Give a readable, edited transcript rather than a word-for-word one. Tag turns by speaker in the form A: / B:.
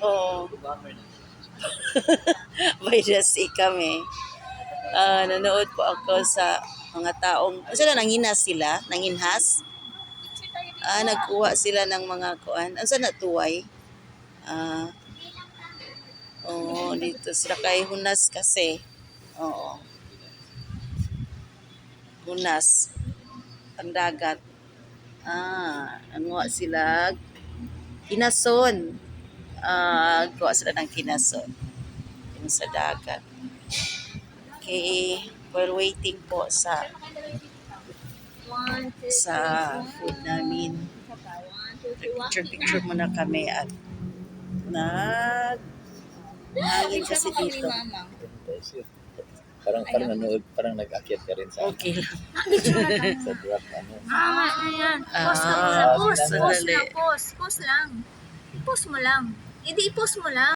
A: Oo. By the sea kami. Nanood po ako sa mga taong, sila nanginas sila, nanginhas. Nagkuha sila ng mga kuan. Ano sa natuway? Ah, dito sila kay Hunas kasi. Oo, Hunas, ang dagat. Nanguha sila kinason. Kuha sila ng kinason. Yung sa dagat. Okay, while waiting po sa food namin. Picture muna kami at hangin kasi dito.
B: Parang nanood, parang nag-akyat ka rin sa
A: Okay lang.
B: sa drop ano.
C: Mama, ayan. Post na. Post
A: Sandali.
C: lang. Post mo lang. I-post mo lang.